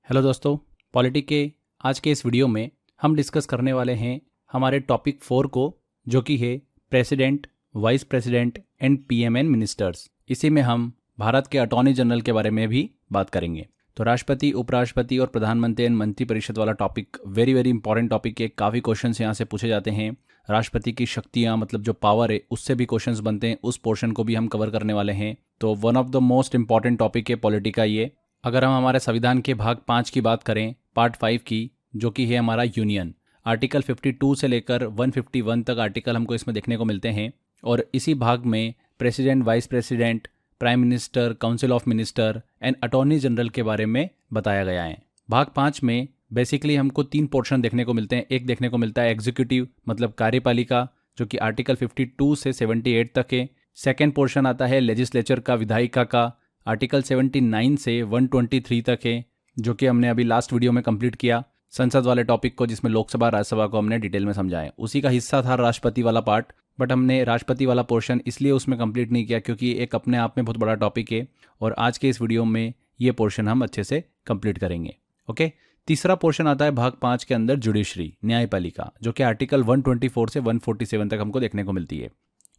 Hello दोस्तों, polity के आज के इस वीडियो में हम डिस्कस करने वाले हैं हमारे टॉपिक 4 को, जो कि है president, vice president and PM and ministers. इसी में हम भारत के अटॉर्नी जनरल के बारे में भी बात करेंगे। तो राष्ट्रपति, उपराष्ट्रपति और प्रधानमंत्री एंड मंत्रिपरिषद वाला topic very very important topic है। काफ़ी क्वेश्चन यहाँ से पूछे जाते हैं। राष्ट्रपति की शक्तियाँ, मतलब जो पावर है, उससे भी क्वेश्चंस बनते हैं। उस पोर्शन को भी हम कवर करने वाले हैं। तो one of the most important topic है पॉलिटी का ये। अगर हम हमारे संविधान के भाग 5 की बात करें, पार्ट 5 की, जो कि है हमारा यूनियन, आर्टिकल 52 से लेकर 151 तक आर्टिकल हमको इसमें देखने को मिलते हैं। और इसी भाग में president, vice president, prime minister, council of minister and attorney general के बारे में बताया गया है। भाग 5 में बेसिकली हमको 3 पोर्शन देखने को मिलते हैं। एक देखने को मिलता है एग्जीक्यूटिव, मतलब कार्यपालिका, जो कि आर्टिकल 52 से 78 तक है। सेकेंड पोर्शन आता है लेजिस्लेचर का, विधायिका का, आर्टिकल 79 से 123 तक है, जो कि हमने अभी लास्ट वीडियो में कंप्लीट किया, संसद वाले टॉपिक को, जिसमें लोकसभा राज्यसभा को हमने डिटेल में समझाया। उसी का हिस्सा था राष्ट्रपति वाला पार्ट, बट हमने राष्ट्रपति वाला पोर्शन इसलिए उसमें कंप्लीट नहीं किया क्योंकि एक अपने आप में बहुत बड़ा टॉपिक है और आज के इस वीडियो में ये पोर्शन हम अच्छे से कंप्लीट करेंगे। ओके। तीसरा पोर्शन आता है भाग 5 के अंदर जुडिशरी, न्यायपालिका, जो कि आर्टिकल 124 से 147 तक हमको देखने को मिलती है।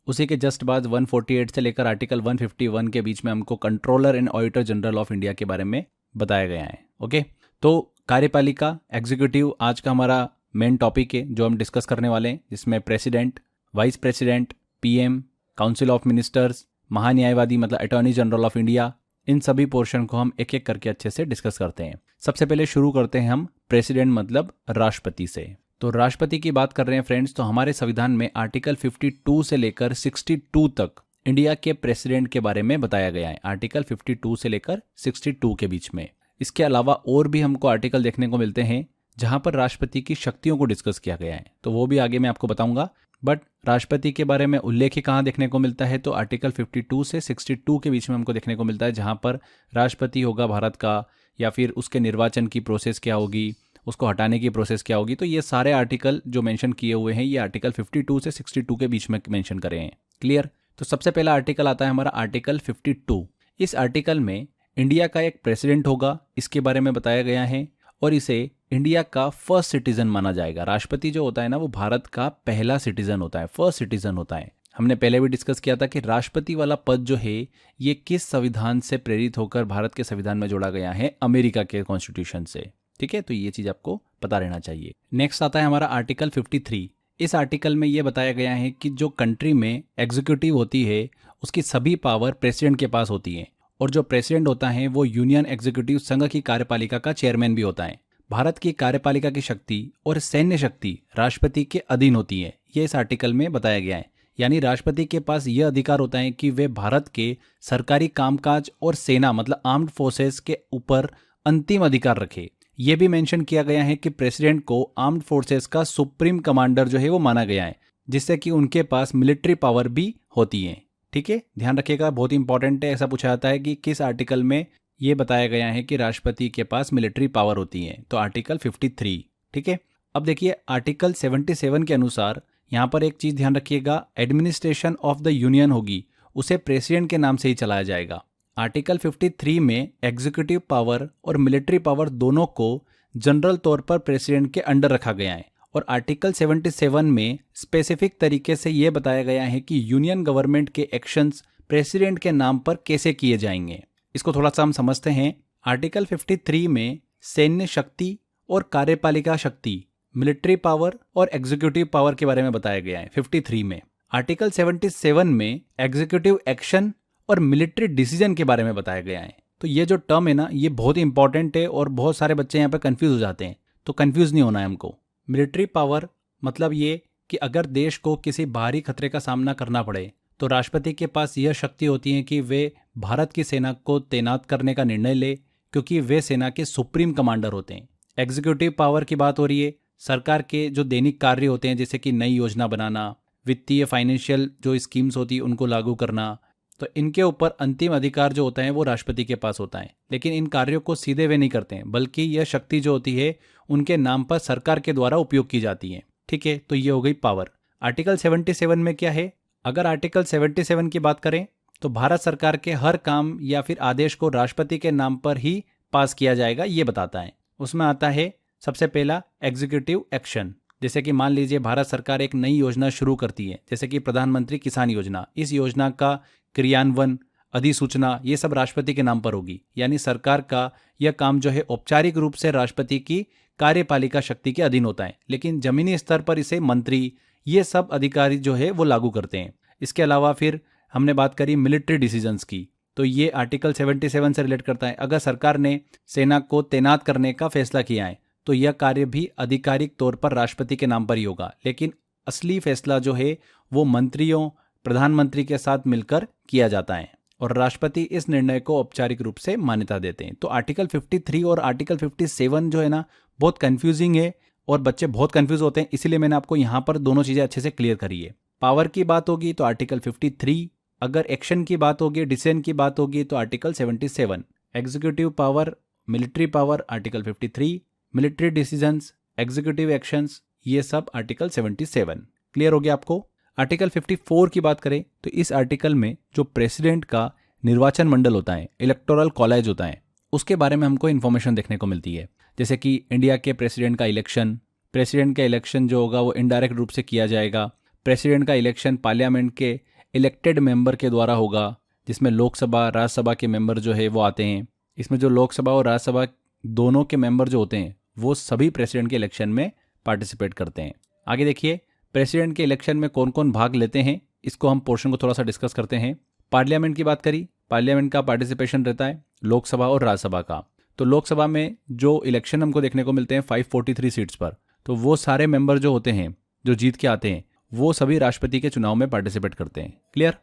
उसी के जस्ट बाद 148 से लेकर आर्टिकल 151 के बीच में हमको controller and auditor general of India के बारे में बताया गया है। ओके। तो कार्यपालिका, एग्जीक्यूटिव आज का हमारा मेन टॉपिक है जो हम डिस्कस करने वाले हैं, जिसमें president, vice president, PM, council of ministers, महान्यायवादी मतलब अटॉर्नी जनरल ऑफ इंडिया, इन सभी पोर्शन को हम एक एक करके अच्छे से डिस्कस करते हैं। सबसे पहले शुरू करते हैं हम प्रेसिडेंट मतलब राष्ट्रपति से। तो राष्ट्रपति की बात कर रहे हैं फ्रेंड्स, तो हमारे संविधान में आर्टिकल 52 से लेकर 62 तक इंडिया के प्रेसिडेंट के बारे में बताया गया है। आर्टिकल 52 से लेकर 62 के बीच में। इसके अलावा और भी हमको आर्टिकल देखने को मिलते हैं जहां पर राष्ट्रपति की शक्तियों को डिस्कस किया गया है, तो वो भी आगे मैं आपको बताऊंगा। बट राष्ट्रपति के बारे में उल्लेख ही कहाँ देखने को मिलता है, तो आर्टिकल 52 से 62 के बीच में हमको देखने को मिलता है, जहां पर राष्ट्रपति होगा भारत का, या फिर उसके निर्वाचन की प्रोसेस क्या होगी, उसको हटाने की प्रोसेस क्या होगी। तो ये सारे आर्टिकल जो मेंशन किए हुए हैं, ये आर्टिकल 52 से 62 के बीच में मेंशन करे हैं। क्लियर। तो सबसे पहला आर्टिकल आता है हमारा आर्टिकल 52। इस आर्टिकल में इंडिया का एक प्रेसिडेंट होगा, इसके बारे में बताया गया है, और इसे इंडिया का फर्स्ट सिटीजन माना जाएगा। राष्ट्रपति जो होता है ना, वो भारत का पहला सिटीजन होता है, फर्स्ट सिटीजन होता है। हमने पहले भी डिस्कस किया था कि राष्ट्रपति वाला पद जो है ये किस संविधान से प्रेरित होकर भारत के संविधान में जोड़ा गया है, अमेरिका के कॉन्स्टिट्यूशन से। ठीक है, तो ये चीज आपको पता रहना चाहिए। नेक्स्ट आता है हमारा आर्टिकल 53। इस आर्टिकल में ये बताया गया है कि जो कंट्री में एग्जीक्यूटिव होती है उसकी सभी पावर प्रेसिडेंट के पास होती है, और जो प्रेसिडेंट होता है वो यूनियन एग्जीक्यूटिव संघ की कार्यपालिका का चेयरमैन भी होता है। भारत की कार्यपालिका की शक्ति और सैन्य शक्ति राष्ट्रपति के अधीन होती है, ये इस आर्टिकल में बताया गया है। यानी राष्ट्रपति के पास यह अधिकार होता है कि वे भारत के सरकारी कामकाज और सेना मतलब आर्म्ड फोर्सेस के ऊपर अंतिम अधिकार रखे। यह भी मेंशन किया गया है कि प्रेसिडेंट को आर्म्ड फोर्सेस का सुप्रीम कमांडर जो है वो माना गया है, जिससे कि उनके पास मिलिट्री पावर भी होती है। ठीक है, ध्यान रखिएगा, बहुत इंपॉर्टेंट है। ऐसा पूछा जाता है कि किस आर्टिकल में ये बताया गया है कि राष्ट्रपति के पास मिलिट्री पावर होती है, तो आर्टिकल 53। ठीक है। अब देखिए आर्टिकल 77 के अनुसार यहाँ पर एक चीज ध्यान रखिएगा, एडमिनिस्ट्रेशन ऑफ द यूनियन होगी उसे प्रेसिडेंट के नाम से ही चलाया जाएगा। आर्टिकल 53 में एग्जीक्यूटिव पावर और मिलिट्री पावर दोनों को जनरल तौर पर प्रेसिडेंट के अंडर रखा गया है, और आर्टिकल 77 में स्पेसिफिक तरीके से यह बताया गया है कि यूनियन गवर्नमेंट के एक्शंस प्रेसिडेंट के नाम पर कैसे किए जाएंगे। इसको थोड़ा सा हम समझते हैं। आर्टिकल 53 में सैन्य शक्ति और कार्यपालिका शक्ति, मिलिट्री पावर और एग्जीक्यूटिव पावर के बारे में बताया गया है 53 में। आर्टिकल 77 में एग्जीक्यूटिव एक्शन और मिलिट्री डिसीजन के बारे में बताया गया है। तो ये जो टर्म है ना, ये बहुत इंपॉर्टेंट है और बहुत सारे बच्चे यहाँ पे कंफ्यूज हो जाते हैं, तो कंफ्यूज नहीं होना है हमको। मिलिट्री पावर मतलब ये कि अगर देश को किसी बाहरी खतरे का सामना करना पड़े तो राष्ट्रपति के पास यह शक्ति होती है कि वे भारत की सेना को तैनात करने का निर्णय ले, क्योंकि वे सेना के सुप्रीम कमांडर होते हैं। एग्जीक्यूटिव पावर की बात हो रही है, सरकार के जो दैनिक कार्य होते हैं, जैसे कि नई योजना बनाना, वित्तीय फाइनेंशियल जो स्कीम्स होती है उनको लागू करना, तो इनके ऊपर अंतिम अधिकार जो होता है वो राष्ट्रपति के पास होता है। लेकिन इन कार्यों को सीधे वे नहीं करते हैं, बल्कि यह शक्ति जो होती है उनके नाम पर सरकार के द्वारा उपयोग की जाती है। ठीक है, तो ये हो गई पावर। आर्टिकल 77 में क्या है, अगर आर्टिकल 77 की बात करें तो भारत सरकार के हर काम या फिर आदेश को राष्ट्रपति के नाम पर ही पास किया जाएगा ये बताता है। उसमें आता है सबसे पहला एग्जीक्यूटिव एक्शन। जैसे कि मान लीजिए भारत सरकार एक नई योजना शुरू करती है, जैसे कि प्रधानमंत्री किसान योजना। इस योजना का क्रियान्वयन, अधिसूचना, ये सब राष्ट्रपति के नाम पर होगी। यानी सरकार का यह काम जो है औपचारिक रूप से राष्ट्रपति की कार्यपालिका शक्ति के अधीन होता है, लेकिन जमीनी स्तर पर इसे मंत्री, ये सब अधिकारी जो है वो लागू करते हैं। इसके अलावा फिर हमने बात करी मिलिट्री डिसीजंस की, तो ये आर्टिकल 77 से रिलेट करता है। अगर सरकार ने सेना को तैनात करने का फैसला किया है तो यह कार्य भी आधिकारिक तौर पर राष्ट्रपति के नाम पर ही होगा, लेकिन असली फैसला जो है वो मंत्रियों, प्रधानमंत्री के साथ मिलकर किया जाता है और राष्ट्रपति इस निर्णय को औपचारिक रूप से मान्यता देते हैं। तो आर्टिकल 53 और आर्टिकल 57 जो है ना, बहुत कंफ्यूजिंग है और बच्चे बहुत कंफ्यूज होते हैं, इसीलिए मैंने आपको यहाँ पर दोनों चीज़ें अच्छे से क्लियर करी है। पावर की बात होगी तो आर्टिकल 53, अगर एक्शन की बात होगी, डिसीजन की बात होगी तो article 77, executive power, military power article 53, military decisions, executive actions, ये सब आर्टिकल 77। क्लियर हो गया आपको। आर्टिकल 54 की बात करें तो इस आर्टिकल में जो प्रेसिडेंट का निर्वाचन मंडल होता है, इलेक्टोरल कॉलेज होता है, उसके बारे में हमको इन्फॉर्मेशन देखने को मिलती है। जैसे कि इंडिया के प्रेसिडेंट का इलेक्शन जो होगा वो इनडायरेक्ट रूप से किया जाएगा। प्रेसिडेंट का इलेक्शन पार्लियामेंट के इलेक्टेड मेंबर के द्वारा होगा, जिसमें लोकसभा, राज्यसभा के मेंबर जो है वो आते हैं। इसमें जो लोकसभा और राज्यसभा दोनों के मेंबर जो होते हैं वो सभी प्रेसिडेंट के इलेक्शन में पार्टिसिपेट करते हैं। आगे देखिए, प्रेसिडेंट के इलेक्शन में कौन कौन भाग लेते हैं, इसको हम पोर्शन को थोड़ा सा डिस्कस करते हैं। पार्लियामेंट की बात करी, पार्लियामेंट का पार्टिसिपेशन रहता है लोकसभा और राज्यसभा का। तो लोकसभा में जो इलेक्शन हमको देखने को मिलते हैं 543 सीट्स पर, तो वो सारे मेंबर जो होते हैं जो जीत के आते हैं वो सभी राष्ट्रपति के चुनाव में पार्टिसिपेट करते हैं। क्लियर।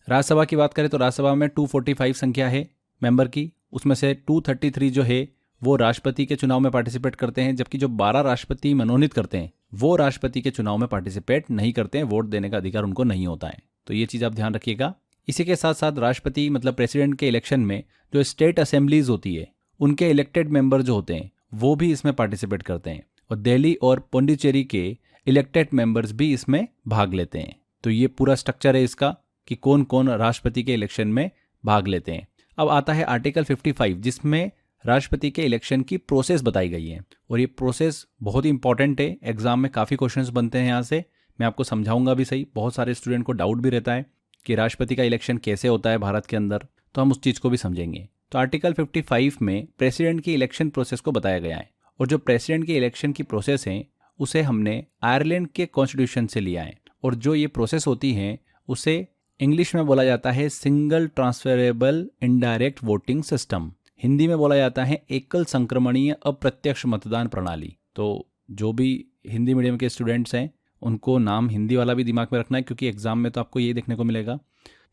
राज्यसभा की बात करें तो राज्यसभा में 245 संख्या है मेंबर की, उसमें से 233 जो है वो राष्ट्रपति के चुनाव में पार्टिसिपेट करते हैं, जबकि जो 12 राष्ट्रपति मनोनीत करते हैं वो राष्ट्रपति के चुनाव में पार्टिसिपेट नहीं करते हैं, वोट देने का अधिकार उनको नहीं होता है। तो ये चीज़ आप ध्यान रखिएगा। इसी के साथ साथ राष्ट्रपति मतलब प्रेसिडेंट के इलेक्शन में जो स्टेट असेंबलीज होती है उनके इलेक्टेड मेंबर जो होते हैं वो भी इसमें पार्टिसिपेट करते हैं, और दिल्ली और पौंडीचेरी के इलेक्टेड मेंबर्स भी इसमें भाग लेते हैं। तो ये पूरा स्ट्रक्चर है इसका कि कौन कौन राष्ट्रपति के इलेक्शन में भाग लेते हैं। अब आता है आर्टिकल 55, जिसमें राष्ट्रपति के इलेक्शन की प्रोसेस बताई गई है, और ये प्रोसेस बहुत ही इंपॉर्टेंट है। एग्जाम में काफ़ी क्वेश्चंस बनते हैं यहाँ से, मैं आपको समझाऊंगा भी सही। बहुत सारे स्टूडेंट को डाउट भी रहता है कि राष्ट्रपति का इलेक्शन कैसे होता है भारत के अंदर, तो हम उस चीज़ को भी समझेंगे। तो आर्टिकल 55 में प्रेसिडेंट की इलेक्शन प्रोसेस को बताया गया है, और जो प्रेसिडेंट की इलेक्शन की प्रोसेस है उसे हमने आयरलैंड के कॉन्स्टिट्यूशन से लिया है, और जो ये प्रोसेस होती है उसे इंग्लिश में बोला जाता है single transferable indirect voting system, Hindi में बोला जाता है एकल संक्रमणीय अप्रत्यक्ष मतदान प्रणाली। तो जो भी हिंदी मीडियम के स्टूडेंट्स हैं उनको नाम हिंदी वाला भी दिमाग में रखना है, क्योंकि एग्जाम में तो आपको ये देखने को मिलेगा।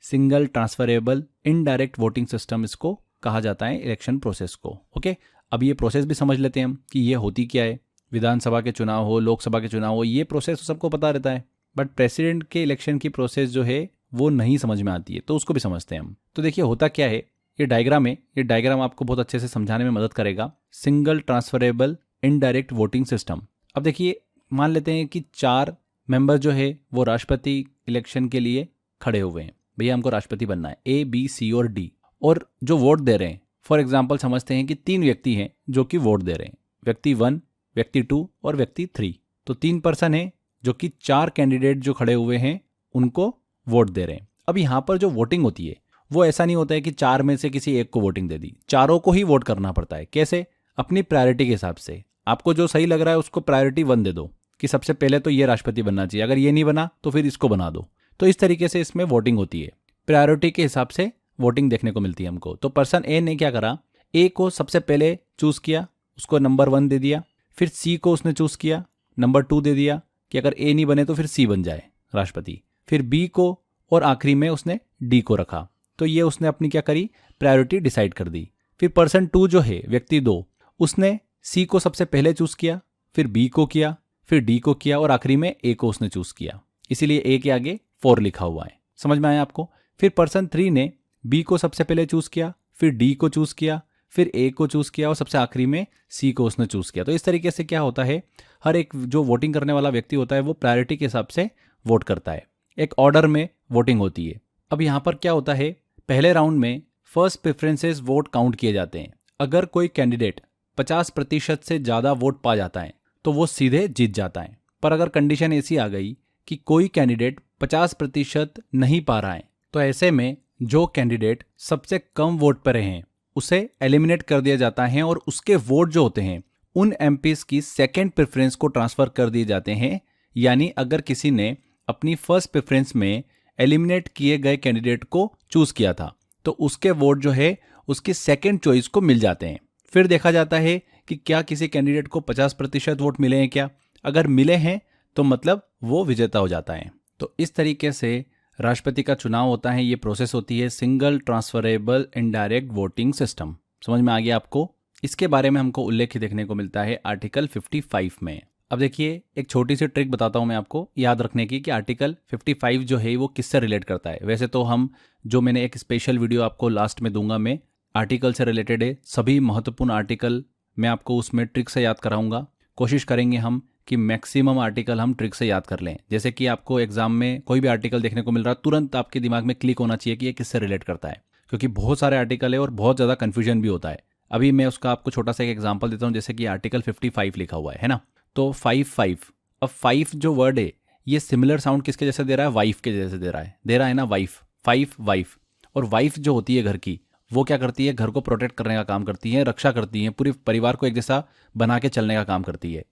Single transferable indirect voting system इसको कहा जाता है इलेक्शन प्रोसेस को। ओके, अब ये प्रोसेस भी समझ लेते हैं हम कि ये होती क्या है। विधानसभा के चुनाव हो, लोकसभा के चुनाव हो, ये प्रोसेस तो सबको पता रहता है, बट प्रेसिडेंट के इलेक्शन की प्रोसेस जो है वो नहीं समझ में आती है, तो उसको भी समझते हैं हम। तो देखिए होता क्या है, ये डायग्राम है, ये डायग्राम आपको बहुत अच्छे से समझाने में मदद करेगा। Single transferable indirect voting system. अब देखिए मान लेते हैं कि 4 मेंबर जो है वो राष्ट्रपति इलेक्शन के लिए खड़े हुए हैं, भैया हमको राष्ट्रपति बनना है, A, B, C और D, और जो वोट दे रहे हैं, फॉर एग्जाम्पल समझते हैं कि 3 व्यक्ति हैं जो कि वोट दे रहे हैं, व्यक्ति 1, व्यक्ति 2 और व्यक्ति 3। तो 3 पर्सन है जो कि 4 कैंडिडेट जो खड़े हुए हैं उनको वोट दे रहे हैं। अब यहाँ पर जो वोटिंग होती है वो ऐसा नहीं होता है कि 4 में से किसी एक को वोटिंग दे दी, चारों को ही वोट करना पड़ता है। कैसे? अपनी प्रायोरिटी के हिसाब से। आपको जो सही लग रहा है उसको प्रायोरिटी 1 दे दो कि सबसे पहले तो ये राष्ट्रपति बनना चाहिए, अगर ये नहीं बना तो फिर इसको बना दो। तो इस तरीके से इसमें वोटिंग होती है, प्रायोरिटी के हिसाब से वोटिंग देखने को मिलती है हमको। तो पर्सन ए ने क्या करा, ए को सबसे पहले चूज किया, उसको नंबर 1 दे दिया। फिर सी को उसने चूज किया, नंबर 2 दे दिया कि अगर ए नहीं बने तो फिर सी बन जाए राष्ट्रपति। फिर बी को, और आखिरी में उसने डी को रखा। तो ये उसने अपनी क्या करी, प्रायोरिटी डिसाइड कर दी। फिर पर्सन 2 जो है, व्यक्ति 2, उसने सी को सबसे पहले चूज किया, फिर बी को किया, फिर डी को किया, और आखिरी में ए को उसने चूज किया, इसीलिए ए के आगे 4 लिखा हुआ है। समझ में आया आपको? फिर पर्सन 3 ने बी को सबसे पहले चूज किया, फिर डी को चूज किया, फिर ए को चूज किया, और सबसे आखिरी में सी को उसने चूज किया। तो इस तरीके से क्या होता है, हर एक जो वोटिंग करने वाला व्यक्ति होता है वो प्रायोरिटी के हिसाब से वोट करता है, एक ऑर्डर में वोटिंग होती है। अब यहाँ पर क्या होता है, पहले राउंड में फर्स्ट प्रेफरेंसेस वोट काउंट किए जाते हैं। अगर कोई कैंडिडेट 50% से ज़्यादा वोट पा जाता है तो वो सीधे जीत जाता है। पर अगर कंडीशन ऐसी आ गई कि कोई कैंडिडेट 50% नहीं पा रहा है तो ऐसे में जो कैंडिडेट सबसे कम वोट पर हैं उसे एलिमिनेट कर दिया जाता है और उसके वोट जो होते हैं उन एमपीज की सेकेंड प्रेफरेंस को ट्रांसफर कर दिए जाते हैं। यानी अगर किसी ने अपनी फर्स्ट प्रेफरेंस में एलिमिनेट किए गए कैंडिडेट को चूज किया था तो उसके वोट जो है उसकी सेकेंड चॉइस को मिल जाते हैं। फिर देखा जाता है कि क्या किसी कैंडिडेट को 50% वोट मिले हैं क्या। अगर मिले हैं तो मतलब वो विजेता हो जाता है। तो इस तरीके से राष्ट्रपति का चुनाव होता है। ये प्रोसेस होती है single transferable indirect voting system. समझ में आ गया आपको। इसके बारे में हमको उल्लेख देखने को मिलता है आर्टिकल 55 में। अब देखिए एक छोटी सी ट्रिक बताता हूं मैं आपको याद रखने की कि आर्टिकल 55 जो है वो किससे रिलेट करता है। वैसे तो हम जो मैंने एक स्पेशल वीडियो आपको लास्ट में दूंगा मैं आर्टिकल से रिलेटेड है, सभी महत्वपूर्ण आर्टिकल मैं आपको उसमें ट्रिक से याद कराऊंगा। कोशिश करेंगे हम कि मैक्सिमम आर्टिकल हम ट्रिक से याद कर लें। जैसे कि आपको एग्जाम में कोई भी आर्टिकल देखने को मिल रहा है तुरंत आपके दिमाग में क्लिक होना चाहिए कि ये किससे रिलेट करता है, क्योंकि बहुत सारे आर्टिकल है और बहुत ज़्यादा कन्फ्यूजन भी होता है। अभी मैं उसका आपको छोटा सा एक एग्जाम्पल देता हूँ। जैसे कि आर्टिकल 55 लिखा हुआ है ना, तो 5 अब 5 जो वर्ड है ये सिमिलर साउंड किसके जैसे दे रहा है, वाइफ के जैसे दे रहा है ना, वाइफ 5 वाइफ। और वाइफ जो होती है घर की वो क्या करती है, घर को प्रोटेक्ट करने का काम करती है, रक्षा करती है, पूरे परिवार को एक जैसा बना के चलने का काम करती है।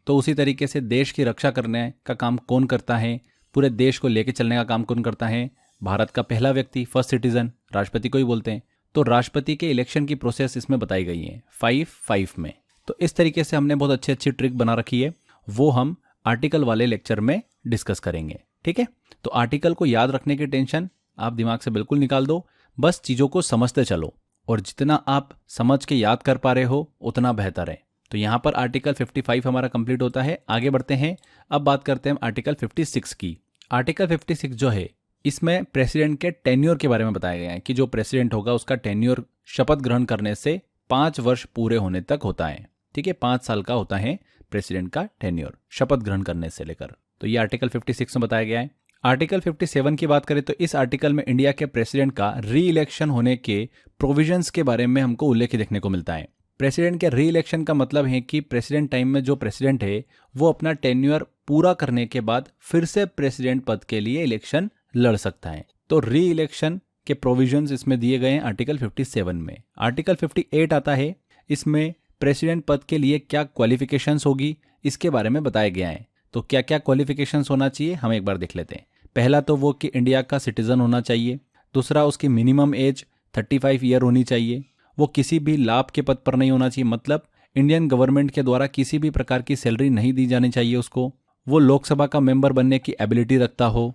तो उसी तरीके से देश की रक्षा करने का काम कौन करता है, पूरे देश को लेके चलने का काम कौन करता है, भारत का पहला व्यक्ति फर्स्ट सिटीजन राष्ट्रपति को ही बोलते हैं। तो राष्ट्रपति के इलेक्शन की प्रोसेस इसमें बताई गई है 5 में। तो इस तरीके से हमने बहुत अच्छी अच्छी ट्रिक बना रखी है, वो हम आर्टिकल वाले लेक्चर में डिस्कस करेंगे। ठीक है, तो आर्टिकल को याद रखने की टेंशन आप दिमाग से बिल्कुल निकाल दो, बस चीज़ों को समझते चलो और जितना आप समझ के याद कर पा रहे हो उतना बेहतर है। तो यहाँ पर आर्टिकल 55 हमारा कंप्लीट होता है। आगे बढ़ते हैं, अब बात करते हैं आर्टिकल 56 की। आर्टिकल 56 जो है इसमें प्रेसिडेंट के टेन्योर के बारे में बताया गया है कि जो प्रेसिडेंट होगा उसका टेन्योर शपथ ग्रहण करने से 5 वर्ष पूरे होने तक होता है। ठीक है, 5 साल का होता है प्रेसिडेंट का टेन्योर शपथ ग्रहण करने से लेकर। तो ये आर्टिकल 56 में बताया गया है। आर्टिकल 57 की बात करें तो इस आर्टिकल में इंडिया के प्रेसिडेंट का री इलेक्शन होने के प्रोविजंस के बारे में हमको उल्लेख देखने को मिलता है। प्रेसिडेंट के री इलेक्शन का मतलब है कि प्रेसिडेंट टाइम में जो प्रेसिडेंट है वो अपना टेन्योर पूरा करने के बाद फिर से प्रेसिडेंट पद के लिए इलेक्शन लड़ सकता है। तो री इलेक्शन के प्रोविजंस इसमें दिए गए हैं आर्टिकल 57 में। आर्टिकल 58 आता है, इसमें प्रेसिडेंट पद के लिए क्या क्वालिफिकेशंस होगी इसके बारे में बताया गया है। तो क्या क्या क्वालिफिकेशंस होना चाहिए हम एक बार देख लेते हैं। पहला तो वो कि इंडिया का सिटीजन होना चाहिए। दूसरा उसकी मिनिमम एज 35 ईयर होनी चाहिए। वो किसी भी लाभ के पद पर नहीं होना चाहिए, मतलब इंडियन गवर्नमेंट के द्वारा किसी भी प्रकार की सैलरी नहीं दी जानी चाहिए उसको। वो लोकसभा का मेंबर बनने की एबिलिटी रखता हो।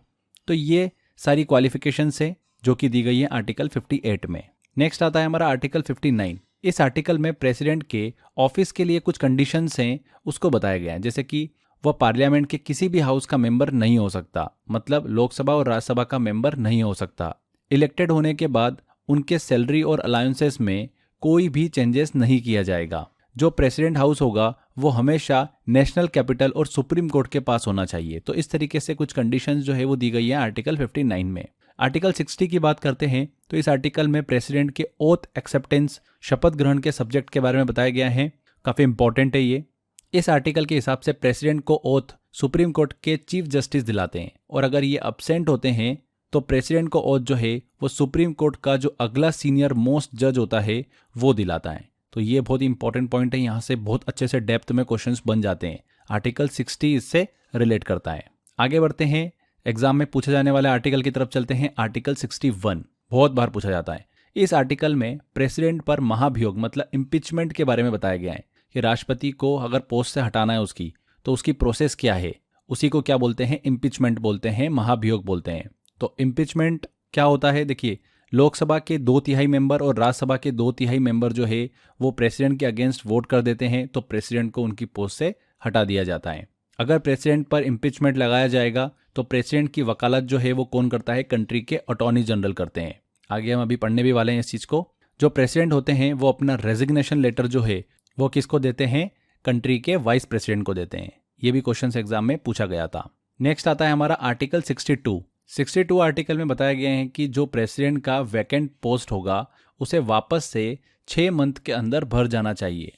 तो ये सारी क्वालिफिकेशन है जो कि दी गई है आर्टिकल 58 में। नेक्स्ट आता है हमारा आर्टिकल 59। इस आर्टिकल में प्रेसिडेंट के ऑफिस के लिए कुछ कंडीशंस हैं उसको बताया गया है। जैसे कि वह पार्लियामेंट के किसी भी हाउस का मेंबर नहीं हो सकता, मतलब लोकसभा और राज्यसभा का मेंबर नहीं हो सकता। इलेक्टेड होने के बाद उनके सैलरी और अलाउंसेस में कोई भी चेंजेस नहीं किया जाएगा। जो प्रेसिडेंट हाउस होगा वो हमेशा नेशनल कैपिटल और सुप्रीम कोर्ट के पास होना चाहिए। तो इस तरीके से कुछ कंडीशंस जो है वो दी गई है आर्टिकल 59 में। आर्टिकल 60 की बात करते हैं तो इस आर्टिकल में प्रेसिडेंट के ओथ एक्सेप्टेंस शपथ ग्रहण के सब्जेक्ट के बारे में बताया गया है। काफी इंपॉर्टेंट है ये। इस आर्टिकल के हिसाब से प्रेसिडेंट को ओथ सुप्रीम कोर्ट के चीफ जस्टिस दिलाते हैं और अगर ये अब्सेंट होते हैं तो प्रेसिडेंट को ओथ जो है वो सुप्रीम कोर्ट का जो अगला सीनियर मोस्ट जज होता है वो दिलाता है। तो ये बहुत ही इंपॉर्टेंट पॉइंट है, यहाँ से बहुत अच्छे से डेप्थ में क्वेश्चंस बन जाते हैं। आर्टिकल 60 इससे रिलेट करता है। आगे बढ़ते हैं, एग्जाम में पूछे जाने वाले आर्टिकल की तरफ चलते हैं। आर्टिकल 61 बहुत बार पूछा जाता है। इस आर्टिकल में प्रेसिडेंट पर महाभियोग मतलब इम्पीचमेंट के बारे में बताया गया है कि राष्ट्रपति को अगर पोस्ट से हटाना है उसकी तो उसकी प्रोसेस क्या है, उसी को क्या बोलते हैं, इम्पीचमेंट बोलते हैं, महाभियोग बोलते हैं। तो इम्पीचमेंट क्या होता है, देखिए लोकसभा के 2/3 मेंबर और राज्यसभा के 2/3 मेंबर जो है वो प्रेसिडेंट के अगेंस्ट वोट कर देते हैं तो प्रेसिडेंट को उनकी पोस्ट से हटा दिया जाता है। अगर प्रेसिडेंट पर इम्पीचमेंट लगाया जाएगा तो प्रेसिडेंट की वकालत जो है वो कौन करता है, कंट्री के अटॉर्नी जनरल करते हैं। आगे हम अभी पढ़ने भी वाले हैं इस चीज़ को। जो प्रेसिडेंट होते हैं वो अपना रेजिग्नेशन लेटर जो है वो किसको देते हैं, कंट्री के वाइस प्रेसिडेंट को देते हैं। ये भी क्वेश्चन एग्जाम में पूछा गया था। नेक्स्ट आता है हमारा आर्टिकल 62। 62 आर्टिकल में बताया गया है कि जो प्रेसिडेंट का वैकेंट पोस्ट होगा उसे वापस से 6 मंथ के अंदर भर जाना चाहिए।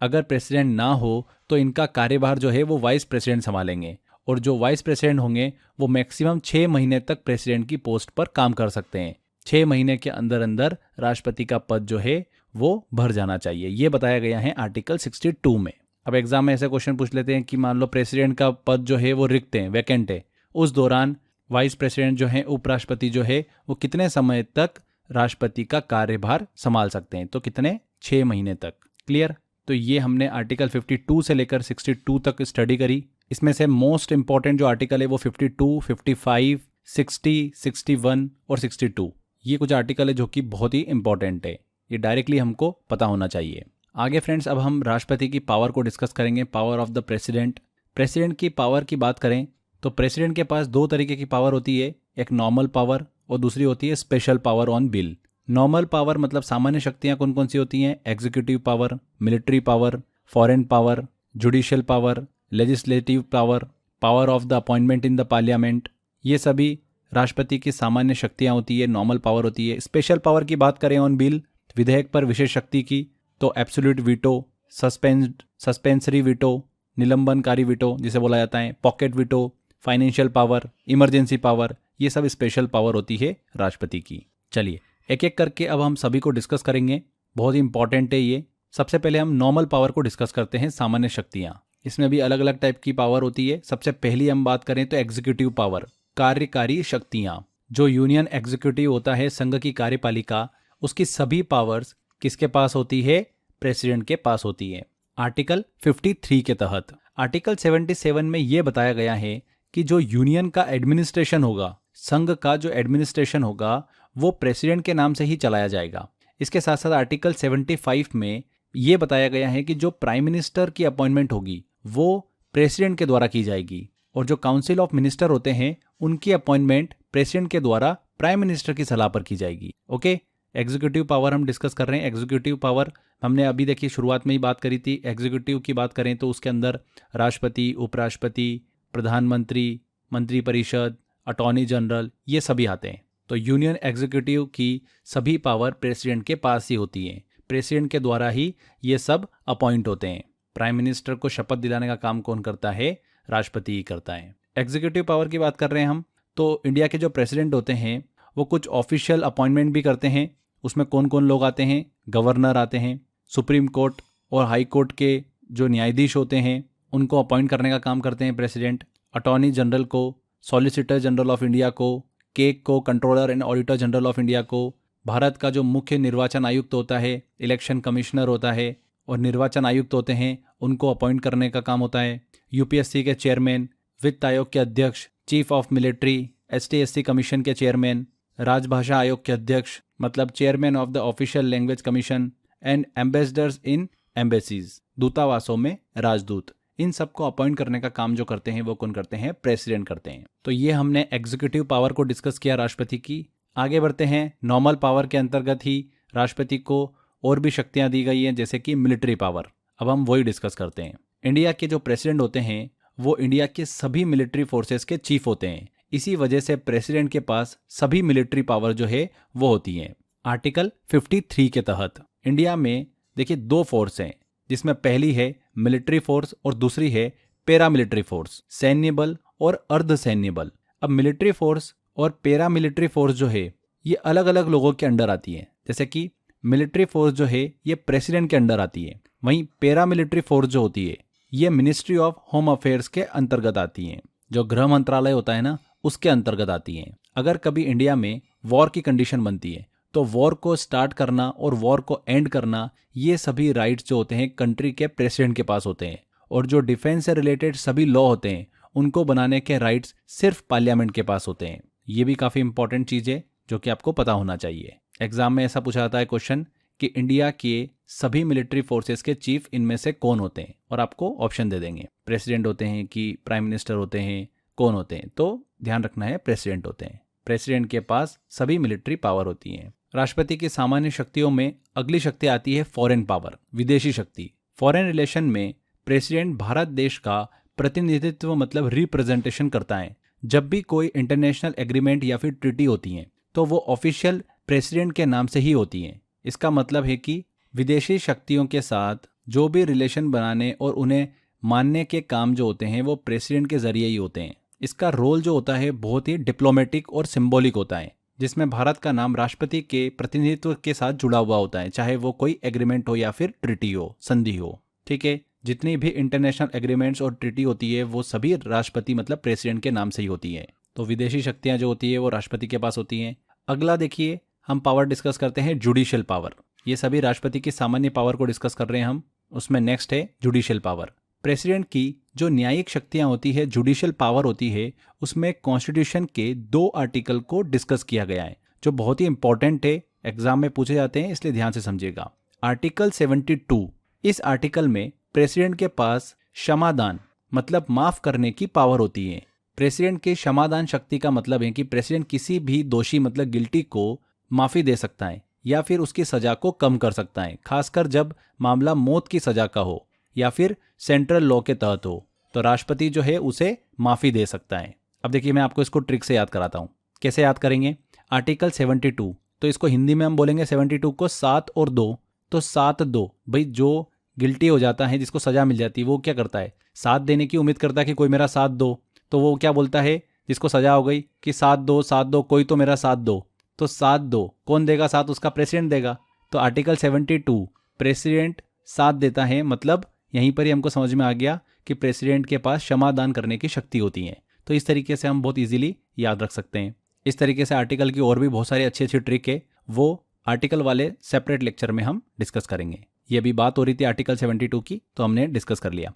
अगर प्रेसिडेंट ना हो तो इनका कार्यभार जो है वो वाइस प्रेसिडेंट संभालेंगे, और जो वाइस प्रेसिडेंट होंगे वो मैक्सिमम 6 महीने तक प्रेसिडेंट की पोस्ट पर काम कर सकते हैं। 6 महीने के अंदर अंदर राष्ट्रपति का पद जो है वो भर जाना चाहिए, ये बताया गया है आर्टिकल 62 में। अब एग्जाम में ऐसे क्वेश्चन पूछ लेते हैं कि मान लो प्रेसिडेंट का पद जो है वो रिक्त है, वैकेंट है, उस दौरान वाइस प्रेसिडेंट जो है, उपराष्ट्रपति जो है, वो कितने समय तक राष्ट्रपति का कार्यभार संभाल सकते हैं? तो कितने? 6 महीने तक। क्लियर? तो ये हमने आर्टिकल 52 से लेकर 62 तक स्टडी करी। इसमें से मोस्ट इंपॉर्टेंट जो आर्टिकल है वो 52, 55, 60, 61 और 62, ये कुछ आर्टिकल है जो कि बहुत ही इंपॉर्टेंट है, ये डायरेक्टली हमको पता होना चाहिए। आगे फ्रेंड्स, अब हम राष्ट्रपति की पावर को डिस्कस करेंगे, power of the president. President की पावर की बात करें तो प्रेसिडेंट के पास 2 तरीके की पावर होती है, एक नॉर्मल पावर और दूसरी होती है special power on bill. Normal power मतलब सामान्य शक्तियां कौन कौन सी होती हैं? Executive power, military power, foreign power, judicial power, legislative power, power of the appointment in the parliament, ये सभी राष्ट्रपति की सामान्य शक्तियां होती है, नॉर्मल पावर होती है। स्पेशल पावर की बात करें ऑन बिल, विधेयक पर विशेष शक्ति की, तो एब्सोल्यूट वीटो, सस्पेंसरी वीटो, निलंबनकारी वीटो जिसे बोला जाता है, pocket veto, financial power, emergency power, ये सब स्पेशल पावर होती है राष्ट्रपति की। चलिए एक एक करके अब हम सभी को डिस्कस करेंगे, बहुत ही इंपॉर्टेंट है ये। सबसे पहले हम नॉर्मल पावर को डिस्कस करते हैं, सामान्य शक्तियां। इसमें भी अलग अलग टाइप की पावर होती है। सबसे पहली हम बात करें तो एग्जीक्यूटिव पावर, कार्यकारी शक्तियां। जो यूनियन एग्जीक्यूटिव होता है, संघ की कार्यपालिका, उसकी सभी पावर्स किसके पास होती है? प्रेसिडेंट के पास होती है, आर्टिकल 53 के तहत। आर्टिकल 77 में यह बताया गया है कि जो यूनियन का एडमिनिस्ट्रेशन होगा, संघ का जो एडमिनिस्ट्रेशन होगा, वो प्रेसिडेंट के नाम से ही चलाया जाएगा। इसके साथ साथ आर्टिकल 75 में यह बताया गया है कि जो प्राइम मिनिस्टर की अपॉइंटमेंट होगी वो प्रेसिडेंट के द्वारा की जाएगी, और जो काउंसिल ऑफ मिनिस्टर होते हैं उनकी अपॉइंटमेंट प्रेसिडेंट के द्वारा प्राइम मिनिस्टर की सलाह पर की जाएगी। ओके, एग्जीक्यूटिव पावर हम डिस्कस कर रहे हैं। एग्जीक्यूटिव पावर हमने अभी देखिए शुरुआत में ही बात करी थी। एग्जीक्यूटिव की बात करें तो उसके अंदर राष्ट्रपति, उपराष्ट्रपति, प्रधानमंत्री, मंत्रिपरिषद, अटॉर्नी जनरल, ये सभी आते हैं। तो यूनियन एग्जीक्यूटिव की सभी पावर प्रेसिडेंट के पास ही होती है, प्रेसिडेंट के द्वारा ही ये सब अपॉइंट होते हैं। प्राइम मिनिस्टर को शपथ दिलाने का काम कौन करता है? राष्ट्रपति ही करता है। एग्जीक्यूटिव पावर की बात कर रहे हैं हम, तो इंडिया के जो प्रेसिडेंट होते हैं वो कुछ ऑफिशियल अपॉइंटमेंट भी करते हैं। उसमें कौन कौन लोग आते हैं? गवर्नर आते हैं, सुप्रीम कोर्ट और हाई कोर्ट के जो न्यायाधीश होते हैं उनको अपॉइंट करने का काम करते हैं प्रेसिडेंट। अटॉर्नी जनरल को, सॉलिसिटर जनरल ऑफ इंडिया को, केक को, controller and auditor general of India को, भारत का जो मुख्य निर्वाचन आयुक्त होता है, इलेक्शन कमिश्नर होता है, और निर्वाचन आयुक्त होते हैं उनको अपॉइंट करने का काम होता है। यूपीएससी के चेयरमैन, वित्त आयोग के अध्यक्ष, chief of military, ST SC commission के चेयरमैन, राजभाषा आयोग के अध्यक्ष मतलब chairman of the official language commission, and ambassadors in embassies, दूतावासों में राजदूत, इन सबको अपॉइंट करने का काम जो करते हैं वो कौन करते हैं? प्रेसिडेंट करते हैं। तो ये हमने एग्जीक्यूटिव पावर को डिस्कस किया राष्ट्रपति की। आगे बढ़ते हैं, नॉर्मल पावर के अंतर्गत ही राष्ट्रपति को और भी शक्तियां दी गई हैं, जैसे कि मिलिट्री पावर। अब हम वही डिस्कस करते हैं। इंडिया के जो प्रेसिडेंट होते हैं वो इंडिया के सभी मिलिट्री फोर्सेस के चीफ होते हैं। इसी वजह से प्रेसिडेंट के पास सभी मिलिट्री पावर जो है वो होती है। आर्टिकल 53 के तहत इंडिया में देखिए 2 फोर्स हैं, जिसमें पहली है मिलिट्री फोर्स और दूसरी है पैरा मिलिट्री फोर्स, सैन्य बल और अर्ध सैन्य बल। अब मिलिट्री फोर्स और पैरा मिलिट्री फोर्स जो है ये अलग अलग लोगों के अंडर आती है। जैसे कि मिलिट्री फोर्स जो है ये प्रेसिडेंट के अंडर आती है, वहीं पैरा मिलिट्री फोर्स जो होती है ये मिनिस्ट्री ऑफ होम अफेयर्स के अंतर्गत आती हैं, जो गृह मंत्रालय होता है ना उसके अंतर्गत आती हैं। अगर कभी इंडिया में वॉर की कंडीशन बनती है तो वॉर को स्टार्ट करना और वॉर को एंड करना, ये सभी राइट्स जो होते हैं कंट्री के प्रेसिडेंट के पास होते हैं। और जो डिफेंस से रिलेटेड सभी लॉ होते हैं उनको बनाने के राइट्स सिर्फ पार्लियामेंट के पास होते हैं। ये भी काफ़ी इंपॉर्टेंट चीज़ है जो कि आपको पता होना चाहिए। एग्जाम में ऐसा पूछा जाता है क्वेश्चन कि इंडिया के सभी मिलिट्री फोर्सेस के चीफ इनमें से कौन होते हैं, और आपको ऑप्शन दे देंगे, प्रेसिडेंट होते हैं कि प्राइम मिनिस्टर होते हैं, कौन होते हैं? तो ध्यान रखना है प्रेसिडेंट होते हैं। प्रेसिडेंट के पास सभी मिलिट्री पावर होती हैं। राष्ट्रपति की सामान्य शक्तियों में अगली शक्ति आती है फॉरेन पावर, विदेशी शक्ति। फॉरेन रिलेशन में प्रेसिडेंट भारत देश का प्रतिनिधित्व मतलब रिप्रेजेंटेशन करता है। जब भी कोई इंटरनेशनल एग्रीमेंट या फिर ट्रीटी होती हैं तो वो ऑफिशियल प्रेसिडेंट के नाम से ही होती हैं। इसका मतलब है कि विदेशी शक्तियों के साथ जो भी रिलेशन बनाने और उन्हें मानने के काम जो होते हैं वो प्रेसिडेंट के जरिए ही होते हैं। इसका रोल जो होता है बहुत ही डिप्लोमेटिक और सिंबॉलिक होता है, जिसमें भारत का नाम राष्ट्रपति के प्रतिनिधित्व के साथ जुड़ा हुआ होता है, चाहे वो कोई एग्रीमेंट हो या फिर ट्रीटी हो, संधि हो। ठीक है, जितनी भी इंटरनेशनल एग्रीमेंट्स और ट्रीटी होती है वो सभी राष्ट्रपति मतलब प्रेसिडेंट के नाम से ही होती है। तो विदेशी शक्तियां जो होती है वो राष्ट्रपति के पास होती हैं। अगला देखिए, हम पावर डिस्कस करते हैं जुडिशियल पावर। ये सभी राष्ट्रपति की सामान्य पावर को डिस्कस कर रहे हैं हम। उसमें नेक्स्ट है जुडिशियल पावर। प्रेसिडेंट की जो न्यायिक शक्तियां होती है, जुडिशियल पावर होती है, उसमें कॉन्स्टिट्यूशन के 2 आर्टिकल को डिस्कस किया गया है जो बहुत ही इंपॉर्टेंट है, एग्जाम में पूछे जाते हैं, इसलिए ध्यान से समझिएगा। आर्टिकल 72, इस आर्टिकल में प्रेसिडेंट के पास क्षमादान मतलब माफ करने की पावर होती है। प्रेसिडेंट के क्षमादान शक्ति का मतलब है कि प्रेसिडेंट किसी भी दोषी मतलब गिल्टी को माफी दे सकता है या फिर उसकी सजा को कम कर सकता है, खासकर जब मामला मौत की सजा का हो या फिर सेंट्रल लॉ के तहत हो, तो राष्ट्रपति जो है उसे माफी दे सकता है। अब देखिए, मैं आपको इसको ट्रिक से याद कराता हूं। कैसे याद करेंगे? आर्टिकल 72, तो इसको हिंदी में हम बोलेंगे 72 को 7 और 2, तो 7-2। भाई जो गिल्टी हो जाता है, जिसको सजा मिल जाती है, वो क्या करता है? साथ देने की उम्मीद करता है कि कोई मेरा साथ दो, तो वो क्या बोलता है जिसको सजा हो गई कि साथ दो, कोई तो मेरा साथ दो। तो साथ दो, कौन देगा साथ? उसका प्रेसिडेंट देगा। तो आर्टिकल 72 प्रेसिडेंट साथ देता है, मतलब यहीं पर ही हमको समझ में आ गया कि प्रेसिडेंट के पास क्षमादान करने की शक्ति होती है। तो इस तरीके से हम बहुत इजीली याद रख सकते हैं। इस तरीके से आर्टिकल की और भी बहुत सारी अच्छी अच्छी ट्रिक है, वो आर्टिकल वाले सेपरेट लेक्चर में हम डिस्कस करेंगे। ये भी बात हो रही थी आर्टिकल 72 की, तो हमने डिस्कस कर लिया।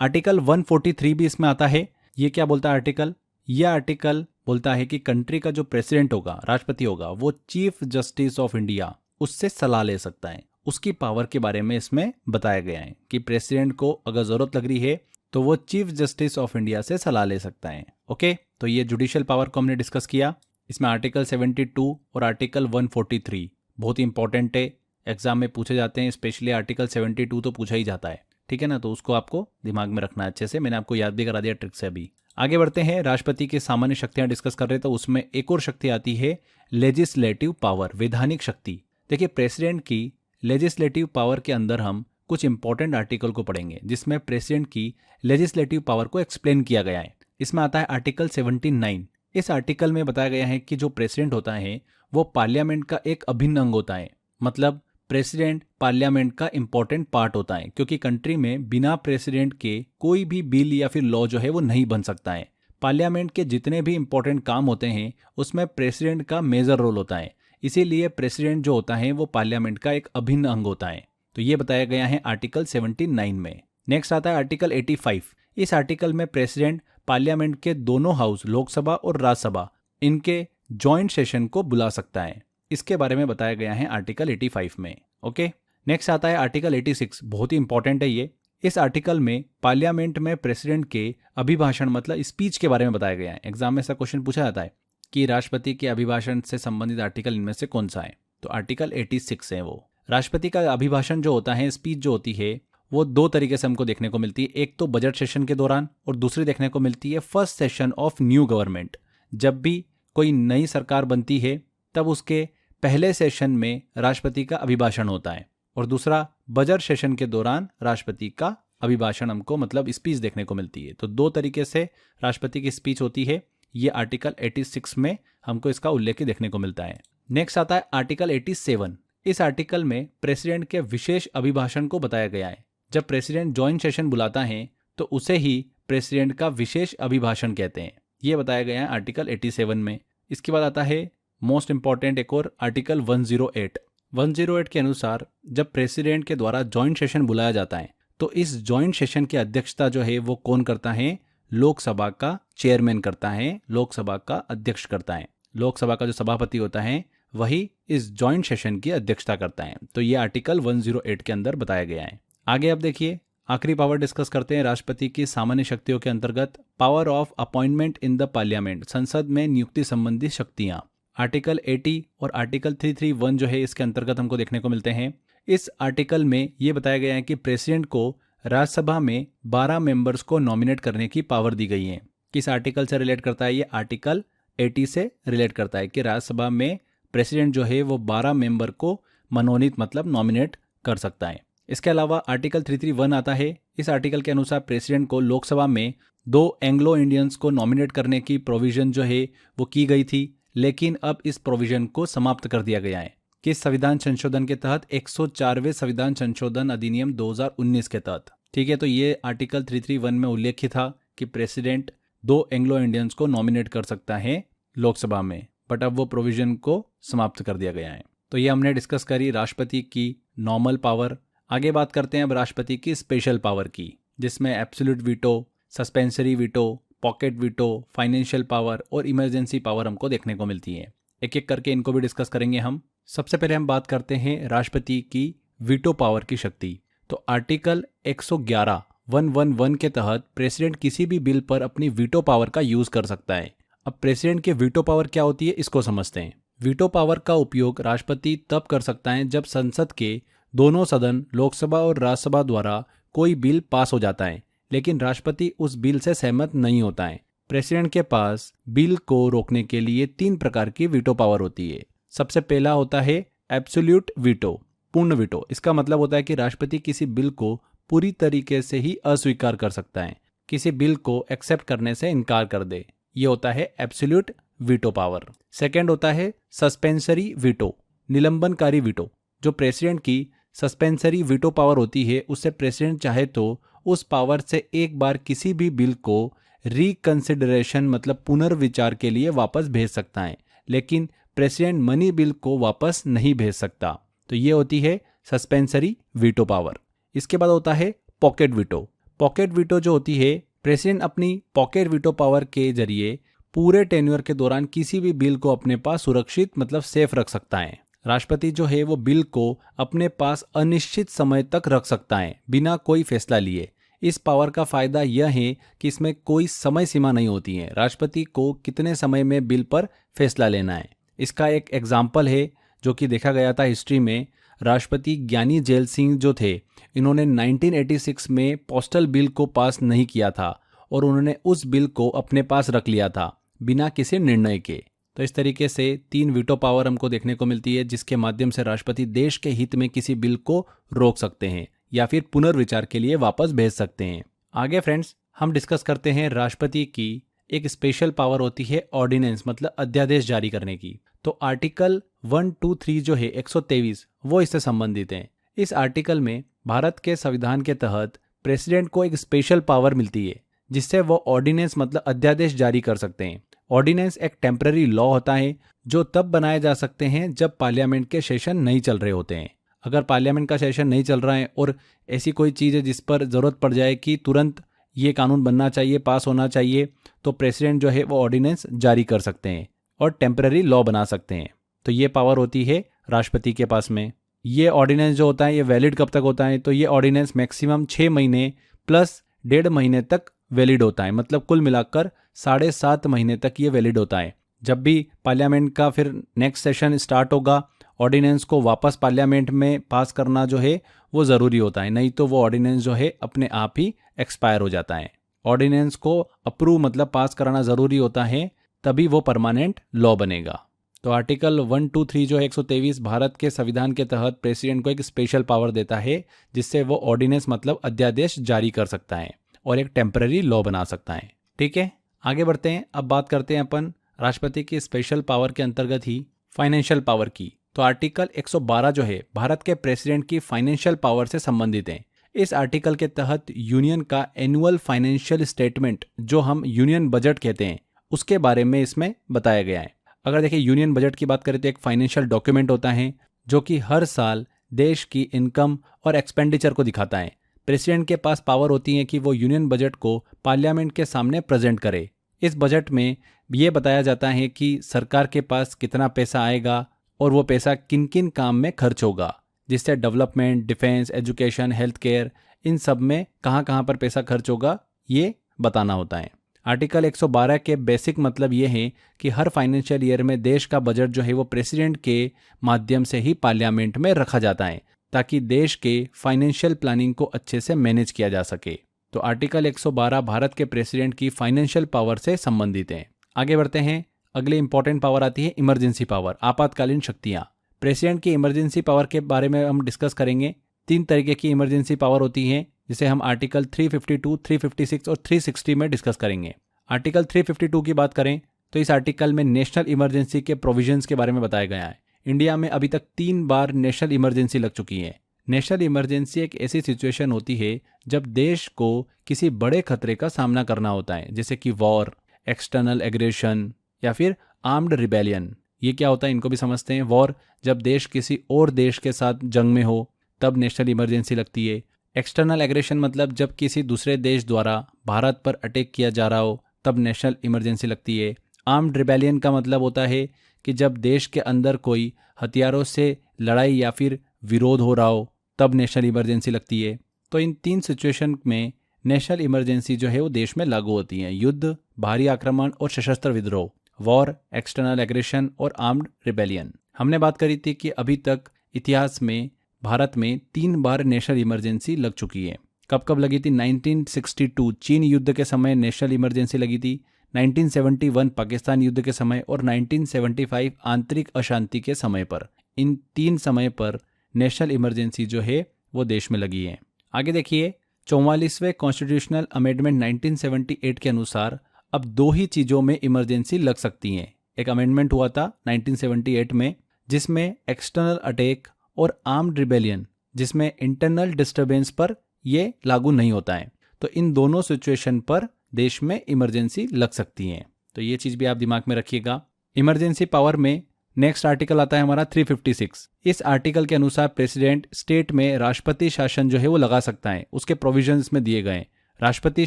आर्टिकल 143 भी इसमें आता है। ये क्या बोलता है आर्टिकल? ये आर्टिकल बोलता है कि कंट्री का जो प्रेसिडेंट होगा, राष्ट्रपति होगा, वो चीफ जस्टिस ऑफ इंडिया उससे सलाह ले सकता है। उसकी पावर के बारे में इसमें बताया गया है कि प्रेसिडेंट को अगर जरूरत लग रही है तो वो चीफ जस्टिस ऑफ इंडिया से सलाह ले सकता है। ओके, तो ये जुडिशियल पावर को हमने डिस्कस किया। इसमें आर्टिकल 72 और आर्टिकल 143 बहुत ही इंपॉर्टेंट है, एग्जाम में पूछे जाते हैं। स्पेशली आर्टिकल 72 तो पूछा ही जाता है, ठीक है ना, तो उसको आपको दिमाग में रखना है अच्छे से। मैंने आपको याद भी करा दिया ट्रिक से। अभी आगे बढ़ते हैं, राष्ट्रपति की सामान्य शक्तियां डिस्कस कर रहे हैं, तो उसमें एक और शक्ति आती है लेजिस्लेटिव पावर, वैधानिक शक्ति। देखिए, प्रेसिडेंट की लेजिस्लेटिव पावर के अंदर हम कुछ इंपॉर्टेंट आर्टिकल को पढ़ेंगे जिसमें प्रेसिडेंट की लेजिस्लेटिव पावर को एक्सप्लेन किया गया है। इसमें आता है आर्टिकल 79। इस आर्टिकल में बताया गया है कि जो प्रेसिडेंट होता है वो पार्लियामेंट का एक अभिन्न अंग होता है। मतलब प्रेसिडेंट पार्लियामेंट का इंपॉर्टेंट पार्ट होता है, क्योंकि कंट्री में बिना प्रेसिडेंट के कोई भी बिल या फिर लॉ जो है वो नहीं बन सकता है। पार्लियामेंट के जितने भी इंपॉर्टेंट काम होते हैं उसमें प्रेसिडेंट का मेजर रोल होता है, इसीलिए प्रेसिडेंट जो होता है वो पार्लियामेंट का एक अभिन्न अंग होता है। तो ये बताया गया है आर्टिकल 79 में। नेक्स्ट आता है आर्टिकल 85। इस आर्टिकल में प्रेसिडेंट पार्लियामेंट के दोनों हाउस, लोकसभा और राज्यसभा, इनके जॉइंट सेशन को बुला सकता है। इसके बारे में बताया गया है आर्टिकल 85 में। ओके, नेक्स्ट आता है आर्टिकल 86, बहुत ही इंपॉर्टेंट है ये। इस आर्टिकल में पार्लियामेंट में प्रेसिडेंट के अभिभाषण मतलब स्पीच के बारे में बताया गया है। एग्जाम में ऐसा क्वेश्चन पूछा जाता है कि राष्ट्रपति के अभिभाषण से संबंधित आर्टिकल इनमें से कौन सा है, तो आर्टिकल 86 है वो। राष्ट्रपति का अभिभाषण जो होता है, स्पीच जो होती है, वो 2 तरीके से हमको देखने को मिलती है। एक तो बजट सेशन के दौरान और दूसरी देखने को मिलती है first session of new government. जब भी कोई नई सरकार बनती है तब उसके पहले सेशन में राष्ट्रपति का अभिभाषण होता है, और दूसरा बजट सेशन के दौरान राष्ट्रपति का अभिभाषण हमको मतलब स्पीच देखने को मिलती है। तो 2 तरीके से राष्ट्रपति की स्पीच होती है। ये आर्टिकल 86 में हमको इसका उल्लेख देखने को मिलता है। नेक्स्ट आता है आर्टिकल 87। इस आर्टिकल में प्रेसिडेंट के विशेष अभिभाषण को बताया गया है। जब प्रेसिडेंट जॉइंट सेशन बुलाता है तो उसे ही प्रेसिडेंट का विशेष अभिभाषण कहते हैं। ये बताया गया है आर्टिकल 87 में। इसके बाद आता है मोस्ट इंपॉर्टेंट एक और आर्टिकल 108। 108 के अनुसार जब प्रेसिडेंट के द्वारा जॉइंट सेशन बुलाया जाता है तो इस जॉइंट सेशन की अध्यक्षता जो है वो कौन करता है? लोकसभा का चेयरमैन करता है, लोकसभा का अध्यक्ष करता है। लोकसभा का जो सभापति होता है वही इस जॉइंट सेशन की अध्यक्षता करता है। तो ये आर्टिकल 108 के अंदर बताया गया है। आगे अब देखिए, आखिरी पावर डिस्कस करते हैं राष्ट्रपति की सामान्य शक्तियों के अंतर्गत power of appointment in the parliament, संसद में नियुक्ति संबंधी शक्तियां। आर्टिकल 80 और आर्टिकल 331 जो है इसके अंतर्गत हमको देखने को मिलते हैं। इस आर्टिकल में ये बताया गया है कि प्रेसिडेंट को राज्यसभा में 12 मेंबर्स को नॉमिनेट करने की पावर दी गई है। किस आर्टिकल से रिलेट करता है? ये आर्टिकल 80 से रिलेट करता है कि राज्यसभा में प्रेसिडेंट जो है वो 12 मेंबर को मनोनीत मतलब नॉमिनेट कर सकता है। इसके अलावा आर्टिकल 331 आता है। इस आर्टिकल के अनुसार प्रेसिडेंट को लोकसभा में 2 एंग्लो इंडियंस को नॉमिनेट करने की प्रोविजन जो है वो की गई थी, लेकिन अब इस प्रोविजन को समाप्त कर दिया गया है। किस संविधान संशोधन के तहत? 104वें संविधान संशोधन अधिनियम 2019 के तहत। ठीक है, तो ये आर्टिकल 331 में उल्लेखित था कि प्रेसिडेंट 2 एंग्लो इंडियंस को नॉमिनेट कर सकता है लोकसभा में, बट अब वो प्रोविजन को समाप्त कर दिया गया है। तो ये हमने डिस्कस करी राष्ट्रपति की नॉर्मल पावर। आगे बात करते हैं अब राष्ट्रपति की स्पेशल पावर की, जिसमें absolute veto, suspensory veto, pocket veto, financial power और इमरजेंसी पावर हमको देखने को मिलती है। एक एक करके इनको भी डिस्कस करेंगे हम। सबसे पहले हम बात करते हैं राष्ट्रपति की वीटो पावर की शक्ति। तो आर्टिकल 111 के तहत प्रेसिडेंट किसी भी बिल पर अपनी वीटो पावर का यूज कर सकता है। अब प्रेसिडेंट की वीटो पावर क्या होती है, इसको समझते हैं। वीटो पावर का उपयोग राष्ट्रपति तब कर सकता है जब संसद के दोनों सदन लोकसभा और राज्यसभा द्वारा कोई बिल पास हो जाता है, लेकिन राष्ट्रपति उस बिल से सहमत नहीं होता है। प्रेसिडेंट के पास बिल को रोकने के लिए 3 प्रकार की वीटो पावर होती है। सबसे पहला होता है एब्सोल्यूट वीटो, पूर्ण वीटो। इसका मतलब होता है कि राष्ट्रपति किसी बिल को पूरी तरीके से ही अस्वीकार कर सकता है, किसी बिल को एक्सेप्ट करने से इनकार कर दे। ये होता है एब्सोल्यूट वीटो पावर। सेकेंड होता है सस्पेंसरी वीटो, निलंबनकारी वीटो। जो प्रेसिडेंट की सस्पेंसरी वीटो पावर होती है, उससे प्रेसिडेंट चाहे तो उस पावर से एक बार किसी भी बिल को रिकंसिडरेशन मतलब पुनर्विचार के लिए वापस भेज सकता है, लेकिन प्रेसिडेंट मनी बिल को वापस नहीं भेज सकता। तो ये होती है सस्पेंसरी वीटो पावर। इसके बाद होता है पॉकेट वीटो। पॉकेट वीटो जो होती है, प्रेसिडेंट अपनी पॉकेट वीटो पावर के जरिए पूरे टेन्योर के दौरान किसी भी बिल को अपने पास सुरक्षित मतलब सेफ रख सकता है। राष्ट्रपति जो है वो बिल को अपने पास अनिश्चित समय तक रख सकता है बिना कोई फैसला लिए। इस पावर का फायदा यह है कि इसमें कोई समय सीमा नहीं होती है, राष्ट्रपति को कितने समय में बिल पर फैसला लेना है। इसका एक एग्जाम्पल है जो कि देखा गया था हिस्ट्री में। राष्ट्रपति ज्ञानी जैल सिंह जो थे, इन्होंने 1986 में पोस्टल बिल को पास नहीं किया था और उन्होंने उस बिल को अपने पास रख लिया था बिना किसी निर्णय के। तो इस तरीके से 3 वीटो पावर हमको देखने को मिलती है, जिसके माध्यम से राष्ट्रपति देश के हित में किसी बिल को रोक सकते हैं या फिर पुनर्विचार के लिए वापस भेज सकते हैं। आगे फ्रेंड्स हम डिस्कस करते हैं राष्ट्रपति की एक स्पेशल पावर होती है ऑर्डिनेंस मतलब अध्यादेश जारी करने की। तो आर्टिकल 123 जो है 123 वो इससे संबंधित है। इस आर्टिकल में भारत के संविधान के तहत प्रेसिडेंट को एक स्पेशल पावर मिलती है, जिससे वो ऑर्डिनेंस मतलब अध्यादेश जारी कर सकते हैं। ऑर्डिनेंस एक टेम्पररी लॉ होता है जो तब बनाए जा सकते हैं जब पार्लियामेंट के सेशन नहीं चल रहे होते हैं। अगर पार्लियामेंट का सेशन नहीं चल रहा है और ऐसी कोई चीज़ है जिस पर ज़रूरत पड़ जाए कि तुरंत ये कानून बनना चाहिए, पास होना चाहिए, तो प्रेसिडेंट जो है वो ऑर्डिनेंस जारी कर सकते हैं और टेम्पररी लॉ बना सकते हैं। तो ये पावर होती है राष्ट्रपति के पास में। ये ऑर्डिनेंस जो होता है ये वैलिड कब तक होता है? तो ये ऑर्डिनेंस मैक्सिमम 6 महीने प्लस 1.5 महीने तक वैलिड होता है, मतलब कुल मिलाकर 7.5 महीने तक ये वैलिड होता है। जब भी पार्लियामेंट का फिर नेक्स्ट सेशन स्टार्ट होगा, ऑर्डिनेंस को वापस पार्लियामेंट में पास करना जो है वो ज़रूरी होता है, नहीं तो वो ऑर्डिनेंस जो है अपने आप ही एक्सपायर हो जाता है। ऑर्डिनेंस को अप्रूव मतलब पास कराना ज़रूरी होता है, तभी वो परमानेंट लॉ बनेगा। तो आर्टिकल 123 जो है 123 भारत के संविधान के तहत प्रेसिडेंट को एक स्पेशल पावर देता है, जिससे वो ऑर्डिनेंस मतलब अध्यादेश जारी कर सकता है और एक टेम्पररी लॉ बना सकता है। ठीक है, आगे बढ़ते हैं। अब बात करते हैं अपन राष्ट्रपति की स्पेशल पावर के अंतर्गत ही फाइनेंशियल पावर की। तो आर्टिकल 112 जो है भारत के प्रेसिडेंट की फाइनेंशियल पावर से संबंधित है। इस आर्टिकल के तहत यूनियन का एनुअल फाइनेंशियल स्टेटमेंट जो हम यूनियन बजट कहते हैं उसके बारे में इसमें बताया गया है। अगर देखिए यूनियन बजट की बात करें तो एक फाइनेंशियल डॉक्यूमेंट होता है जो कि हर साल देश की इनकम और एक्सपेंडिचर को दिखाता है। प्रेसिडेंट के पास पावर होती है कि वो यूनियन बजट को पार्लियामेंट के सामने प्रेजेंट करे। इस बजट में ये बताया जाता है कि सरकार के पास कितना पैसा आएगा और वो पैसा किन किन काम में खर्च होगा, जिससे development, defence, education, health care, इन सब में कहाँ कहाँ पर पैसा खर्च होगा ये बताना होता है। आर्टिकल 112 के बेसिक मतलब ये है कि हर फाइनेंशियल ईयर में देश का बजट जो है वो प्रेसिडेंट के माध्यम से ही पार्लियामेंट में रखा जाता है, ताकि देश के फाइनेंशियल प्लानिंग को अच्छे से मैनेज किया जा सके। तो आर्टिकल 112 भारत के प्रेसिडेंट की फाइनेंशियल पावर से संबंधित है। आगे बढ़ते हैं, अगले इंपॉर्टेंट पावर आती है इमरजेंसी पावर, आपातकालीन शक्तियां। प्रेसिडेंट की इमरजेंसी पावर के बारे में हम डिस्कस करेंगे। 3 तरीके की इमरजेंसी पावर होती है, जिसे हम आर्टिकल 352, 356 और 360 में डिस्कस करेंगे। आर्टिकल 352 की बात करें तो इस आर्टिकल में नेशनल इमरजेंसी के प्रोविजंस के बारे में बताया गया है। इंडिया में अभी तक 3 बार नेशनल इमरजेंसी लग चुकी है। नेशनल इमरजेंसी एक ऐसी सिचुएशन होती है जब देश को किसी बड़े खतरे का सामना करना होता है, जैसे कि वॉर, एक्सटर्नल एग्रेशन या फिर आर्म्ड रिबेलियन। ये क्या होता है इनको भी समझते हैं। वॉर, जब देश किसी और देश के साथ जंग में हो तब नेशनल इमरजेंसी लगती है। एक्सटर्नल एग्रेशन मतलब जब किसी दूसरे देश द्वारा भारत पर अटैक किया जा रहा हो तब नेशनल इमरजेंसी लगती है। आर्म्ड रिबेलियन का मतलब होता है कि जब देश के अंदर कोई हथियारों से लड़ाई या फिर विरोध हो रहा हो तब नेशनल इमरजेंसी लगती है। तो इन 3 सिचुएशन में नेशनल इमरजेंसी जो है वो देश में लागू होती है। युद्ध, भारी आक्रमण और सशस्त्र विद्रोह, वॉर, एक्सटर्नल एग्रेशन और आर्म्ड रिबेलियन। हमने बात करी थी कि अभी तक इतिहास में भारत में 3 बार नेशनल इमरजेंसी लग चुकी है। कब कब लगी थी? 1962 चीन युद्ध के समय नेशनल इमरजेंसी लगी थी, 1971 पाकिस्तान युद्ध के समय और 1975 आंतरिक अशांति के समय पर। इन 3 समय पर नेशनल इमरजेंसी जो है वो देश में लगी है। आगे देखिए, 44वें कॉन्स्टिट्यूशनल अमेंडमेंट 1978 के अनुसार अब 2 ही चीज़ों में इमरजेंसी लग सकती है। एक अमेंडमेंट हुआ था 1978 में जिसमें एक्सटर्नल अटैक और आर्म्ड रिबेलियन जिसमें इंटरनल डिस्टर्बेंस पर ये लागू नहीं होता है। तो इन दोनों सिचुएशन पर देश में इमरजेंसी लग सकती है। तो ये चीज़ भी आप दिमाग में रखिएगा। इमरजेंसी पावर में नेक्स्ट आर्टिकल आता है हमारा 356। इस आर्टिकल के अनुसार प्रेसिडेंट स्टेट में राष्ट्रपति शासन जो है वो लगा सकता है। उसके प्रोविजंस में दिए गए। राष्ट्रपति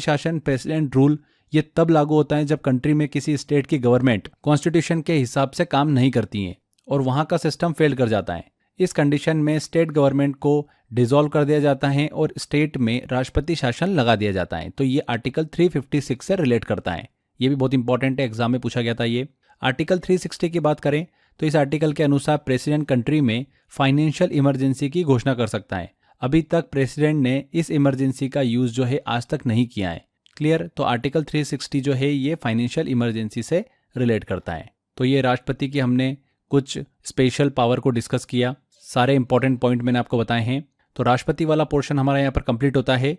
शासन, प्रेसिडेंट रूल, ये तब लागू होता है जब कंट्री में किसी स्टेट की गवर्नमेंट कॉन्स्टिट्यूशन के हिसाब से काम नहीं करती है और वहाँ का सिस्टम फेल कर जाता है। इस कंडीशन में स्टेट गवर्नमेंट को डिसॉल्व कर दिया जाता है और स्टेट में राष्ट्रपति शासन लगा दिया जाता है। तो ये आर्टिकल 356 से रिलेट करता है। ये भी बहुत इंपॉर्टेंट है, एग्जाम में पूछा गया था ये। आर्टिकल 360 की बात करें तो इस आर्टिकल के अनुसार प्रेसिडेंट कंट्री में फाइनेंशियल इमरजेंसी की घोषणा कर सकता है। अभी तक प्रेसिडेंट ने इस इमरजेंसी का यूज जो है आज तक नहीं किया है। क्लियर? तो आर्टिकल 360 जो है ये फाइनेंशियल इमरजेंसी से रिलेट करता है। तो ये राष्ट्रपति की हमने कुछ स्पेशल पावर को डिस्कस किया। सारे इंपॉर्टेंट पॉइंट मैंने आपको बताए हैं। तो राष्ट्रपति वाला पोर्शन हमारा यहाँ पर कंप्लीट होता है।